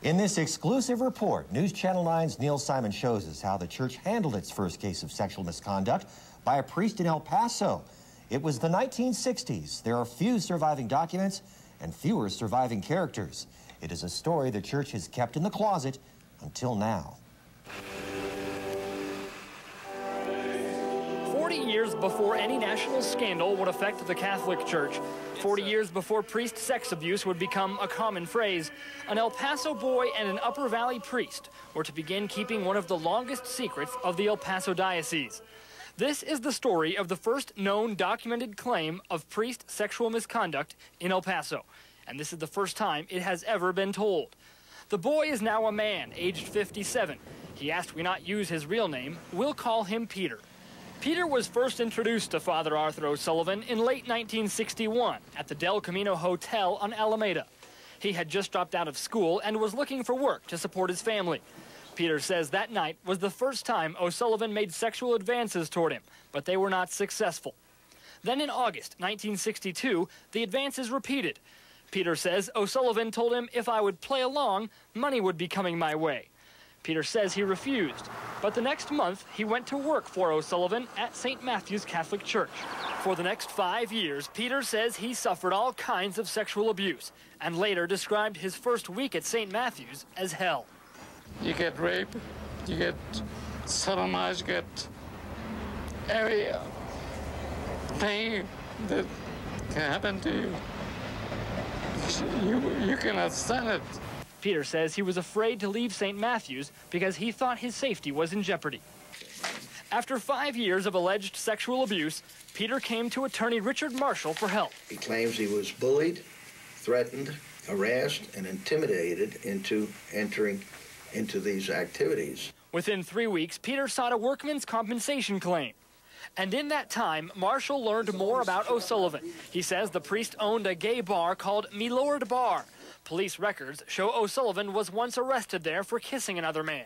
In this exclusive report, News Channel 9's Neil Simon shows us how the church handled its first case of sexual misconduct by a priest in El Paso. It was the 1960s. There are few surviving documents and fewer surviving characters. It is a story the church has kept in the closet until now. 40 years before any national scandal would affect the Catholic Church, 40 years before priest sex abuse would become a common phrase, an El Paso boy and an Upper Valley priest were to begin keeping one of the longest secrets of the El Paso diocese. This is the story of the first known documented claim of priest sexual misconduct in El Paso, and this is the first time it has ever been told. The boy is now a man, aged 57. He asked we not use his real name. We'll call him Peter. Peter was first introduced to Father Arthur O'Sullivan in late 1961 at the Del Camino Hotel on Alameda. He had just dropped out of school and was looking for work to support his family. Peter says that night was the first time O'Sullivan made sexual advances toward him, but they were not successful. Then in August 1962, the advances repeated. Peter says O'Sullivan told him if I would play along, money would be coming my way. Peter says he refused, but the next month he went to work for O'Sullivan at St. Matthew's Catholic Church. For the next 5 years, Peter says he suffered all kinds of sexual abuse and later described his first week at St. Matthew's as hell. You get raped, you get sodomized, you get every thing that can happen to you. You cannot stand it. Peter says he was afraid to leave St. Matthew's because he thought his safety was in jeopardy. After 5 years of alleged sexual abuse, Peter came to attorney Richard Marshall for help. He claims he was bullied, threatened, harassed, and intimidated into entering into these activities. Within 3 weeks, Peter sought a workman's compensation claim. And in that time, Marshall learned more about O'Sullivan. He says the priest owned a gay bar called Milord Bar. Police records show O'Sullivan was once arrested there for kissing another man.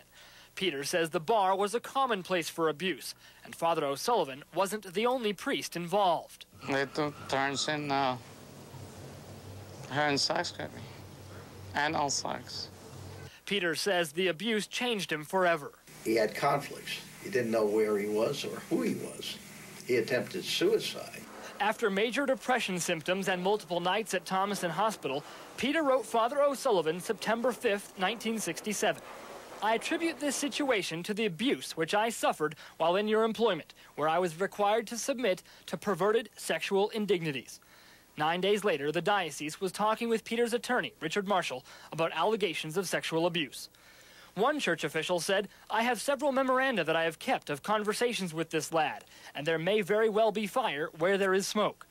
Peter says the bar was a common place for abuse, and Father O'Sullivan wasn't the only priest involved. They took turns in having sex with me, anal sex. Peter says the abuse changed him forever. He had conflicts. He didn't know where he was or who he was. He attempted suicide. After major depression symptoms and multiple nights at Thomason Hospital, Peter wrote Father O'Sullivan September 5th, 1967. I attribute this situation to the abuse which I suffered while in your employment, where I was required to submit to perverted sexual indignities. 9 days later, the diocese was talking with Peter's attorney, Richard Marshall, about allegations of sexual abuse. One church official said, I have several memoranda that I have kept of conversations with this lad, and there may very well be fire where there is smoke.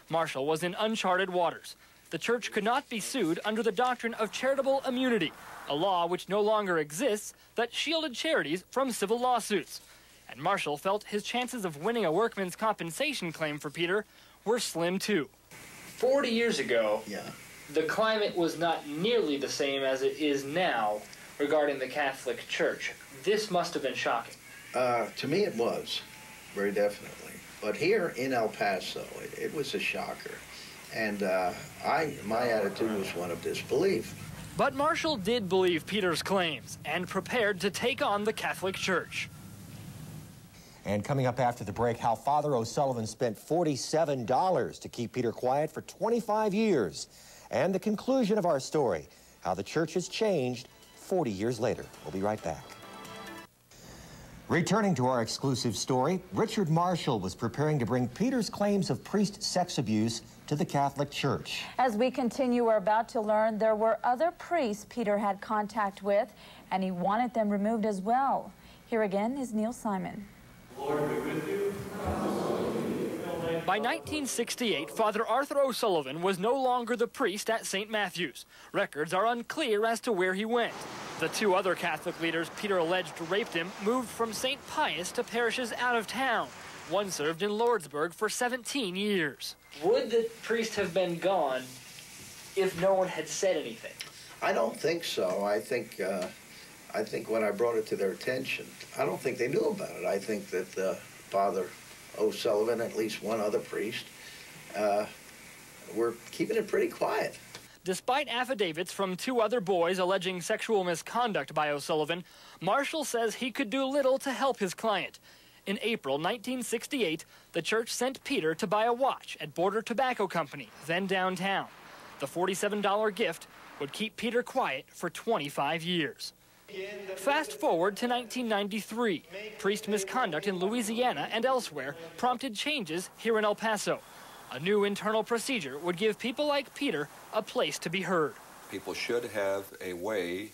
Marshall was in uncharted waters. The church could not be sued under the doctrine of charitable immunity, a law which no longer exists that shielded charities from civil lawsuits. And Marshall felt his chances of winning a workman's compensation claim for Peter were slim too. 40 years ago, Yeah. the climate was not nearly the same as it is now regarding the Catholic Church. This must have been shocking. To me it was, very definitely. But here in El Paso, it was a shocker. And my attitude was one of disbelief. But Marshall did believe Peter's claims and prepared to take on the Catholic Church. And coming up after the break, how Father O'Sullivan spent $47 to keep Peter quiet for 25 years. And the conclusion of our story, how the church has changed 40 years later. We'll be right back. Returning to our exclusive story, Richard Marshall was preparing to bring Peter's claims of priest sex abuse to the Catholic Church. As we continue, we're about to learn there were other priests Peter had contact with, and he wanted them removed as well. Here again is Neil Simon. Lord be with you. By 1968, Father Arthur O'Sullivan was no longer the priest at St. Matthew's. Records are unclear as to where he went. The two other Catholic leaders Peter alleged raped him moved from St. Pius to parishes out of town. One served in Lordsburg for 17 years. Would the priest have been gone if no one had said anything? I don't think so. I think when I brought it to their attention, I don't think they knew about it. I think that Father O'Sullivan, at least one other priest, were keeping it pretty quiet. Despite affidavits from 2 other boys alleging sexual misconduct by O'Sullivan, Marshall says he could do little to help his client. In April 1968, the church sent Peter to buy a watch at Border Tobacco Company, then downtown. The $47 gift would keep Peter quiet for 25 years. Fast forward to 1993. Priest misconduct in Louisiana and elsewhere prompted changes here in El Paso. A new internal procedure would give people like Peter a place to be heard. People should have a way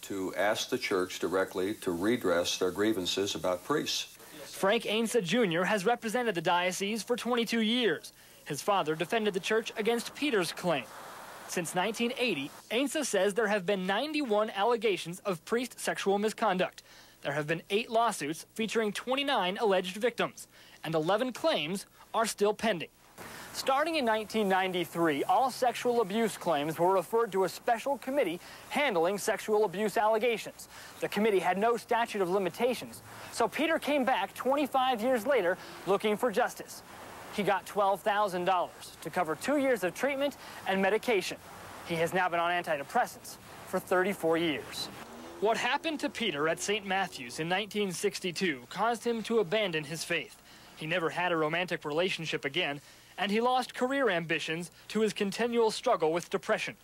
to ask the church directly to redress their grievances about priests. Frank Ainsa Jr. has represented the diocese for 22 years. His father defended the church against Peter's claim. Since 1980, Ainsa says there have been 91 allegations of priest sexual misconduct. There have been 8 lawsuits featuring 29 alleged victims, and 11 claims are still pending. Starting in 1993, all sexual abuse claims were referred to a special committee handling sexual abuse allegations. The committee had no statute of limitations, so Peter came back 25 years later looking for justice. He got $12,000 to cover 2 years of treatment and medication. He has now been on antidepressants for 34 years. What happened to Peter at St. Matthew's in 1962 caused him to abandon his faith. He never had a romantic relationship again, and he lost career ambitions to his continual struggle with depression.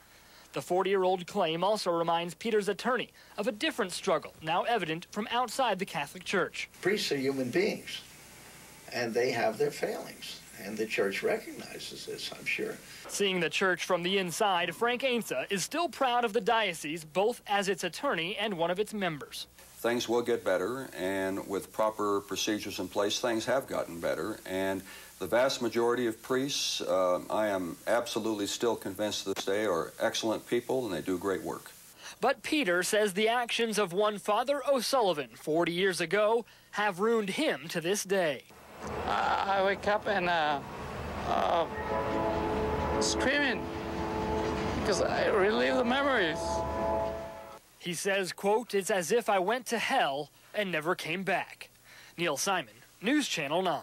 The 40-year-old claim also reminds Peter's attorney of a different struggle, now evident from outside the Catholic Church. Priests are human beings, and they have their failings, and the church recognizes this, I'm sure. Seeing the church from the inside, Frank Ainsa is still proud of the diocese, both as its attorney and one of its members. Things will get better, and with proper procedures in place, things have gotten better. And the vast majority of priests, I am absolutely still convinced to this day, are excellent people, and they do great work. But Peter says the actions of one Father O'Sullivan 40 years ago have ruined him to this day. I wake up and screaming because I relive the memories. He says, quote, "It's as if I went to hell and never came back." Neil Simon, News Channel 9.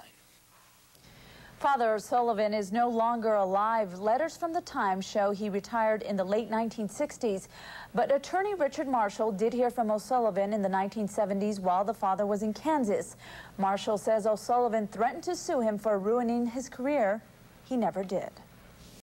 Father O'Sullivan is no longer alive. Letters from the Times show he retired in the late 1960s. But attorney Richard Marshall did hear from O'Sullivan in the 1970s while the father was in Kansas. Marshall says O'Sullivan threatened to sue him for ruining his career. He never did.